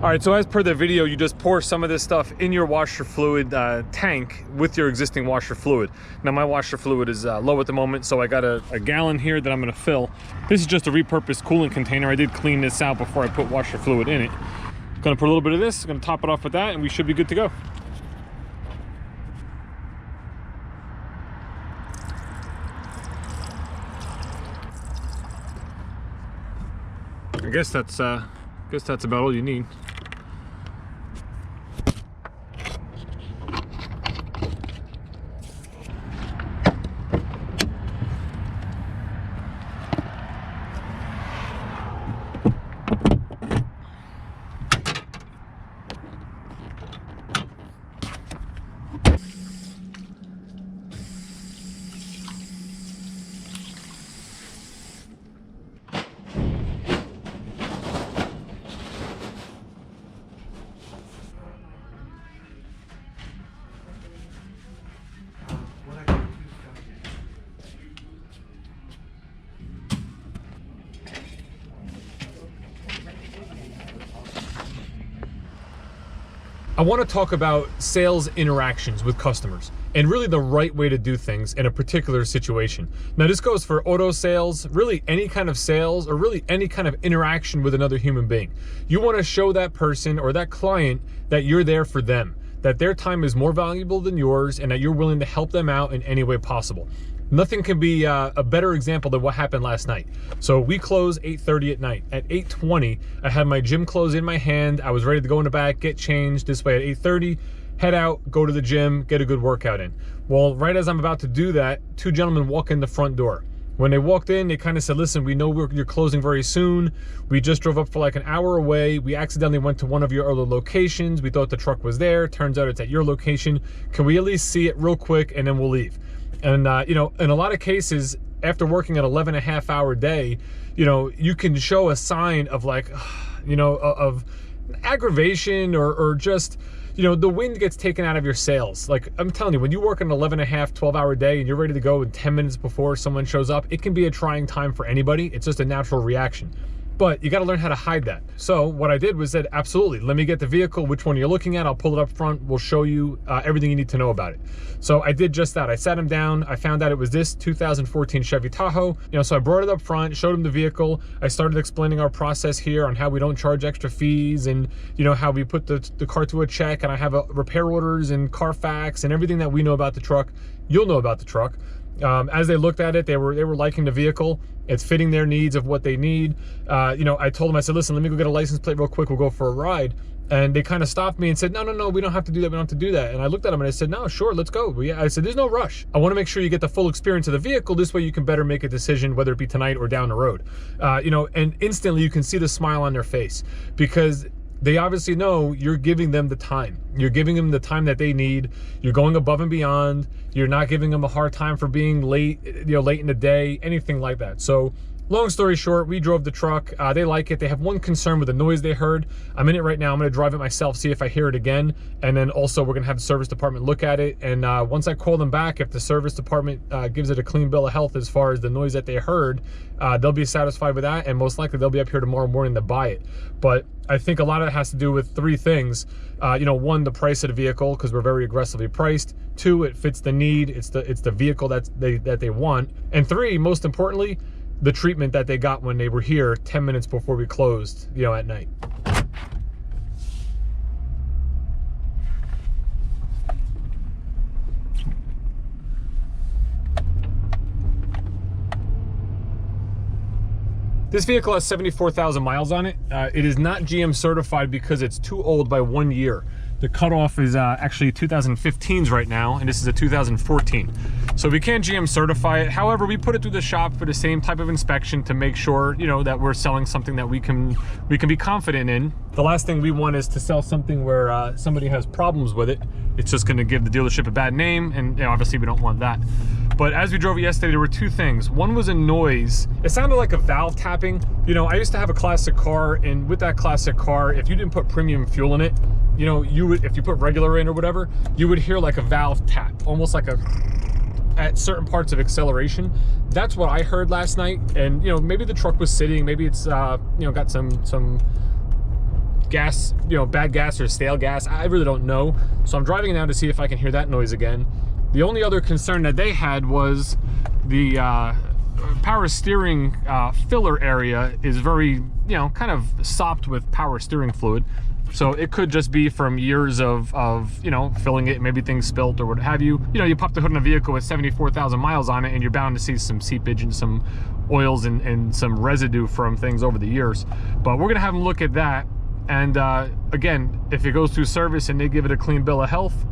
All right, so as per the video, you just pour some of this stuff in your washer fluid tank with your existing washer fluid. Now my washer fluid is low at the moment, so I got a gallon here that I'm gonna fill. This is just a repurposed coolant container. I did clean this out before I put washer fluid in it. Gonna put a little bit of this, gonna top it off with that, and we should be good to go. I guess that's about all you need. I want to talk about sales interactions with customers and really the right way to do things in a particular situation. Now this goes for auto sales, really any kind of sales, or really any kind of interaction with another human being. You want to show that person or that client that you're there for them, that their time is more valuable than yours, and that you're willing to help them out in any way possible. Nothing can be a better example than what happened last night. So we close 8:30 at night. At 8:20, I had my gym clothes in my hand. I was ready to go in the back, get changed. This way at 8:30, head out, go to the gym, get a good workout in. Well, right as I'm about to do that, two gentlemen walk in the front door. When they walked in, they kind of said, listen, we know you're closing very soon. We just drove up for like an hour away. We accidentally went to one of your other locations. We thought the truck was there. Turns out it's at your location. Can we at least see it real quick and then we'll leave? And, you know, in a lot of cases, after working an 11.5-hour day, you know, you can show a sign of like, you know, of aggravation or just, you know, the wind gets taken out of your sails. Like I'm telling you, when you work an 11.5, 12-hour day and you're ready to go in 10 minutes before someone shows up, it can be a trying time for anybody. It's just a natural reaction. But you got to learn how to hide that. So what I did was said, absolutely, let me get the vehicle, which one you're looking at, I'll pull it up front, we'll show you everything you need to know about it. So I did just that. I sat him down, I found out it was this 2014 Chevy Tahoe. You know, so I brought it up front, showed him the vehicle. I started explaining our process here on how we don't charge extra fees and, you know, how we put the car to a check, and I have repair orders and Carfax and everything that we know about the truck, you'll know about the truck. As they looked at it, they were liking the vehicle. It's fitting their needs of what they need. You know, I told them, I said, listen, let me go get a license plate real quick. We'll go for a ride. And they kind of stopped me and said, no, we don't have to do that. We don't have to do that. And I looked at them and I said, no, sure, let's go. I said, there's no rush. I want to make sure you get the full experience of the vehicle. This way you can better make a decision, whether it be tonight or down the road. You know, and instantly you can see the smile on their face because they obviously know you're giving them the time. You're giving them the time that they need. You're going above and beyond. You're not giving them a hard time for being late, you know, late in the day, anything like that. So long story short, we drove the truck. They like it. They have one concern with the noise they heard. I'm in it right now. I'm going to drive it myself, see if I hear it again. And then also we're going to have the service department look at it. And once I call them back, if the service department gives it a clean bill of health as far as the noise that they heard, they'll be satisfied with that. And most likely they'll be up here tomorrow morning to buy it. But I think a lot of it has to do with three things. You know, one, the price of the vehicle, because we're very aggressively priced. Two, it fits the need. It's the vehicle that they want. And three, most importantly, the treatment that they got when they were here 10 minutes before we closed, you know, at night. This vehicle has 74,000 miles on it. It is not GM certified because it's too old by 1 year. The cutoff is actually 2015's right now, and this is a 2014. So we can't GM certify it. However, we put it through the shop for the same type of inspection to make sure, you know, that we're selling something that we can be confident in. The last thing we want is to sell something where somebody has problems with it. It's just going to give the dealership a bad name, and you know, obviously we don't want that. But as we drove it yesterday, there were two things. One was a noise. It sounded like a valve tapping. You know, I used to have a classic car, and with that classic car, if you didn't put premium fuel in it, you know, you would, if you put regular in or whatever, you would hear like a valve tap, almost like a, at certain parts of acceleration. That's what I heard last night. And, you know, maybe the truck was sitting, maybe it's, you know, got some gas, bad gas or stale gas. I really don't know. So I'm driving it now to see if I can hear that noise again. The only other concern that they had was the power steering filler area is very, kind of sopped with power steering fluid. So it could just be from years of filling it, maybe things spilt or what have you. You pop the hood on a vehicle with 74,000 miles on it and you're bound to see some seepage and some oils and some residue from things over the years. But we're gonna have them look at that. And again, if it goes through service and they give it a clean bill of health,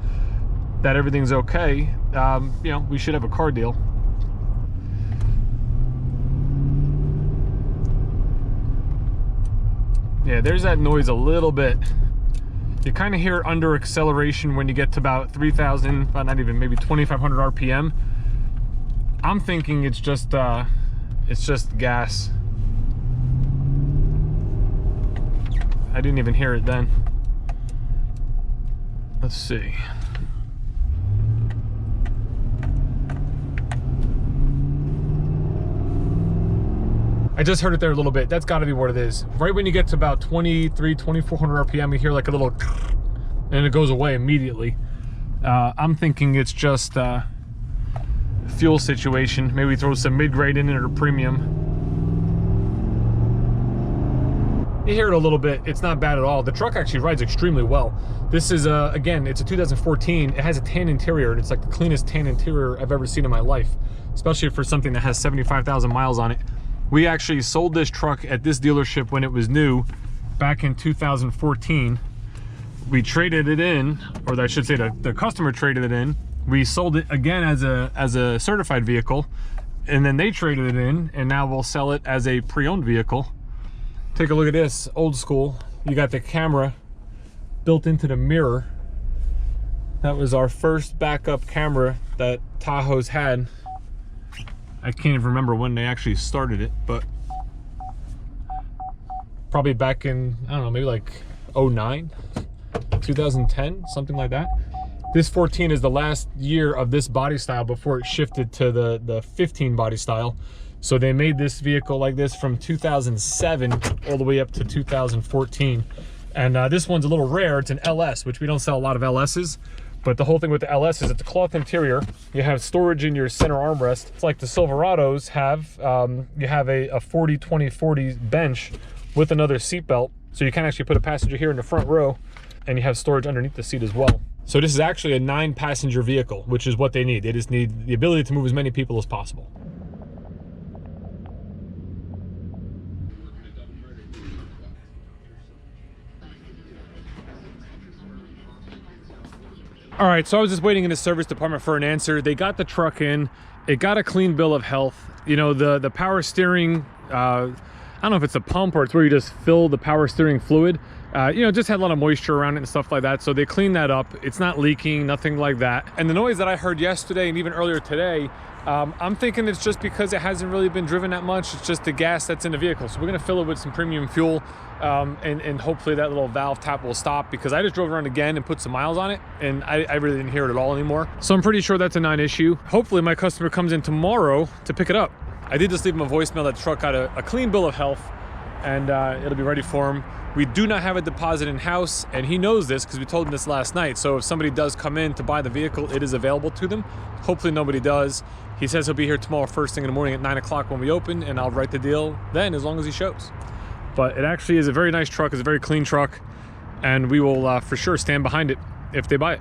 that everything's okay, we should have a car deal. Yeah, there's that noise a little bit. You kind of hear it under acceleration when you get to about 3,000, not even, maybe 2,500 RPM. I'm thinking it's just gas. I didn't even hear it then. Let's see. I just heard it there a little bit. That's got to be what it is. Right when you get to about 2,400 RPM, you hear like a little, and it goes away immediately. I'm thinking it's just a fuel situation. Maybe throw some mid-grade in it or premium. You hear it a little bit. It's not bad at all. The truck actually rides extremely well. This is, again, it's a 2014. It has a tan interior, and it's like the cleanest tan interior I've ever seen in my life, especially for something that has 75,000 miles on it. We actually sold this truck at this dealership when it was new back in 2014. We traded it in, or I should say the customer traded it in. We sold it again as a certified vehicle, and then they traded it in, and now we'll sell it as a pre-owned vehicle. Take a look at this, old school. You got the camera built into the mirror. That was our first backup camera that Tahoe's had. I can't even remember when they actually started it, but probably back in, I don't know, maybe like 09, 2010, something like that. This 14 is the last year of this body style before it shifted to the 15 body style. So they made this vehicle like this from 2007 all the way up to 2014. And this one's a little rare. It's an LS, which we don't sell a lot of LSs. But the whole thing with the LS is it's a cloth interior. You have storage in your center armrest. It's like the Silverados have. You have a 40-20-40 bench with another seat belt. So you can actually put a passenger here in the front row, and you have storage underneath the seat as well. So this is actually a 9-passenger vehicle, which is what they need. They just need the ability to move as many people as possible. All right, so I was just waiting in the service department for an answer. They got the truck in. It got a clean bill of health. The power steering, I don't know if it's a pump or it's where you just fill the power steering fluid. Just had a lot of moisture around it and stuff like that. So they cleaned that up. It's not leaking, nothing like that. And the noise that I heard yesterday and even earlier today, I'm thinking it's just because it hasn't really been driven that much. It's just the gas that's in the vehicle. So we're gonna fill it with some premium fuel, and hopefully that little valve tap will stop, because I just drove around again and put some miles on it, and I really didn't hear it at all anymore. So I'm pretty sure that's a non-issue. Hopefully my customer comes in tomorrow to pick it up. I did just leave him a voicemail that the truck got a clean bill of health, and it'll be ready for him. We do not have a deposit in-house, and he knows this because we told him this last night. So if somebody does come in to buy the vehicle, it is available to them. Hopefully nobody does. He says he'll be here tomorrow first thing in the morning at 9 o'clock when we open, and I'll write the deal then as long as he shows. But it actually is a very nice truck. It's a very clean truck, and we will for sure stand behind it if they buy it.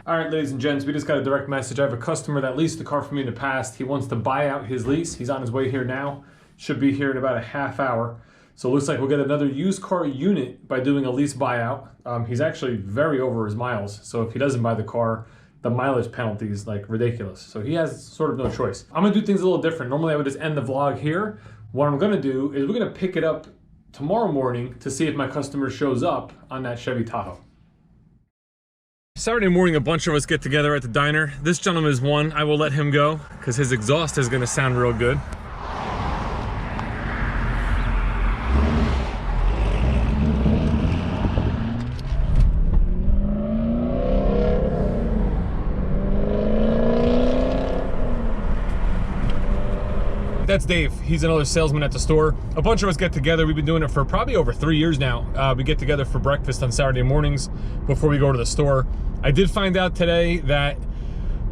All right, ladies and gents, we just got a direct message. I have a customer that leased the car from me in the past. He wants to buy out his lease. He's on his way here now. Should be here in about a half hour. So it looks like we'll get another used car unit by doing a lease buyout. He's actually very over his miles. So if he doesn't buy the car, the mileage penalty is like ridiculous. So he has sort of no choice. I'm gonna do things a little different. Normally I would just end the vlog here. What I'm gonna do is we're gonna pick it up tomorrow morning to see if my customer shows up on that Chevy Tahoe. Saturday morning, a bunch of us get together at the diner. This gentleman is one. I will let him go because his exhaust is gonna sound real good. that's Dave. He's another salesman at the store. A bunch of us get together. We've been doing it for probably over 3 years now. We get together for breakfast on Saturday mornings before we go to the store. I did find out today that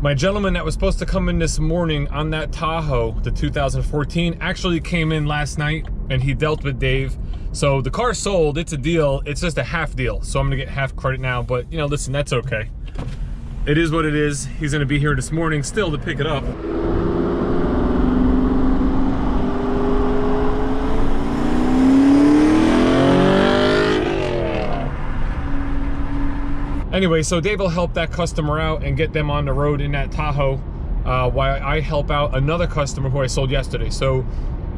my gentleman that was supposed to come in this morning on that Tahoe, the 2014, actually came in last night and he dealt with Dave. So the car sold, it's a deal. It's just a half deal. So I'm gonna get half credit now, but you know, listen, that's okay. It is what it is. He's gonna be here this morning still to pick it up. Anyway, so Dave will help that customer out and get them on the road in that Tahoe while I help out another customer who I sold yesterday. So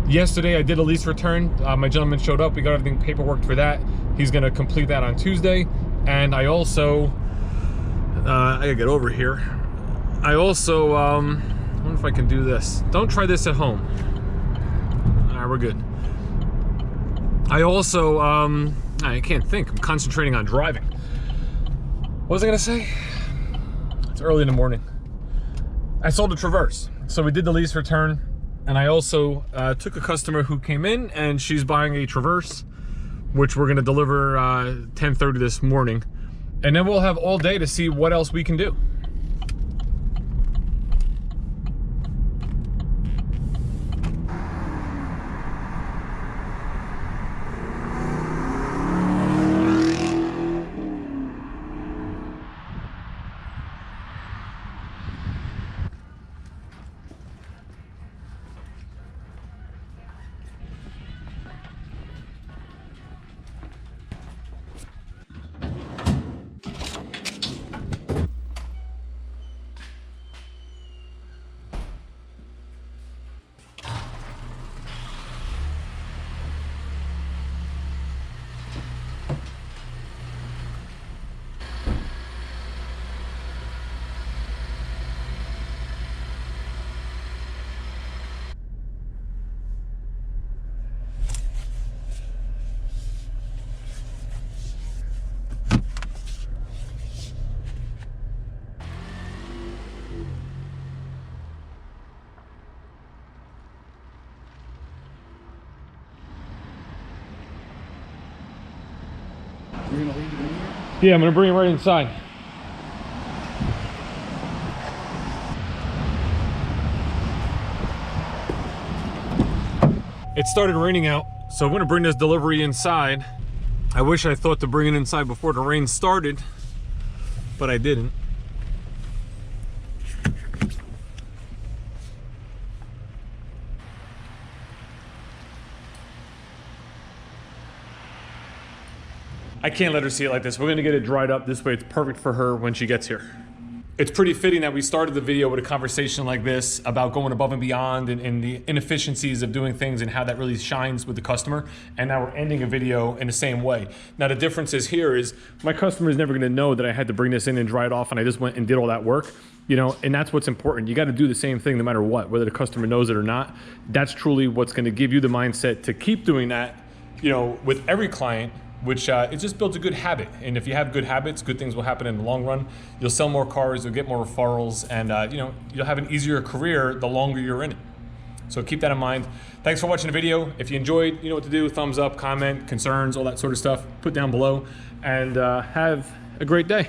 yesterday I did a lease return. My gentleman showed up. We got everything paperwork for that. He's gonna complete that on Tuesday. And I also, I gotta get over here. I also, I wonder if I can do this. Don't try this at home. All right, we're good. I also, I can't think. I'm concentrating on driving. What was I gonna say? It's early in the morning. I sold a Traverse. So we did the lease return, and I also took a customer who came in and she's buying a Traverse, which we're gonna deliver 10:30 this morning. And then we'll have all day to see what else we can do. You're gonna leave it in here? Yeah, I'm gonna bring it right inside. It started raining out, so I'm gonna bring this delivery inside. I wish I thought to bring it inside before the rain started, but I didn't. I can't let her see it like this. We're gonna get it dried up. This way it's perfect for her when she gets here. It's pretty fitting that we started the video with a conversation like this about going above and beyond and the inefficiencies of doing things and how that really shines with the customer. And now we're ending a video in the same way. Now the difference is here is my customer is never gonna know that I had to bring this in and dry it off and I just went and did all that work. You know, and that's what's important. You gotta do the same thing no matter what, whether the customer knows it or not. That's truly what's gonna give you the mindset to keep doing that, you know, with every client, which it just builds a good habit. And if you have good habits, good things will happen in the long run. You'll sell more cars, you'll get more referrals, and you know, you'll have an easier career the longer you're in it. So keep that in mind. Thanks for watching the video. If you enjoyed, you know what to do. Thumbs up, comment, concerns, all that sort of stuff, put down below, and have a great day.